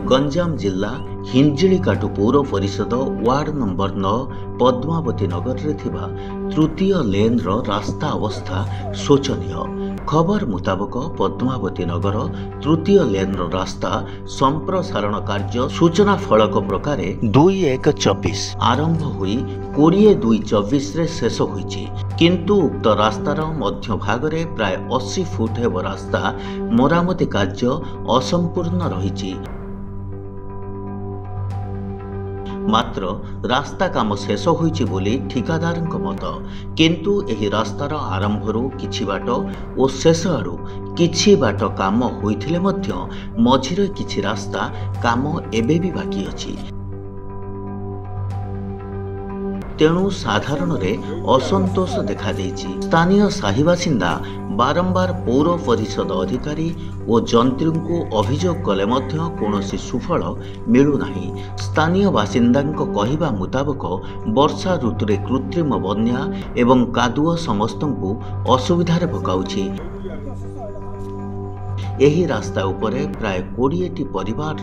गंजाम जिला हिंजिकाटू पौर परिषद ward number 9 Padmavati नगर रे थिबा तृतीय लेन रो रास्ता अवस्था शोचनीय। खबर मुताबक पद्मावती नगर तृतीय लेन रो रास्ता संप्रसारण कार्य सूचना फलक प्रकार 2124 आरंभ हुई 2224 रे शेष होईछि, किंतु उक्त रास्तार मध्य भाग रे प्राय 80 फुट हेब रास्ता मरामती कार्य असंपूर्ण रहिछि। मात्र रास्ता काम शेष होईछि बोली ठिकादारଙ୍କ मत, किंतु एही रास्तार आरंभरू किछि बाट और शेष आड़ू किछि बाट काम होइथिले मध्य मझिरे किछि रास्ता काम एबे भी बाकी अछि। तेणु साधारण रे असंतोष देखा देछि। स्थानीय साही बासिंदा बारंबार पौर परिषद अधिकारी और जंत्री को अभियोग कले मध्य कौनसी सुफल मिलुनाही। स्थानीय बासिंदांक कहिबा मुताबक वर्षा ऋतुरे कृत्रिम बन्या एवं कादुओ समस्तंकु असुविधारे पकाउछि। एही रास्ता उपरे प्राय 20टी परिवार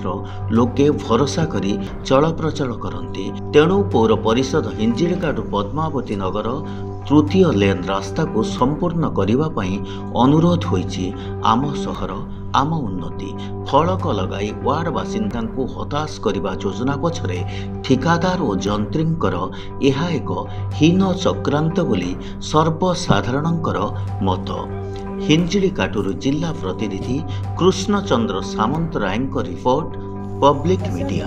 लोके भरोसा करी चलप्रचल करती। तेणु पौर परिषद हिंजिकाटू पद्मावती नगर तृतीय लेन रास्ता को संपूर्ण करने पई अनुरोध होईछि। आम सहर आम उन्नति फलक लगाई वार्ड बासिंदा को हताश करने योजना पछरे ठिकादार और जंत्रींकर यह एक हीन चक्रांत बोली सर्वसाधारणंकर मत। हिंजिकाटूर जिला प्रतिनिधि Krishnachandra Samantaray report public media.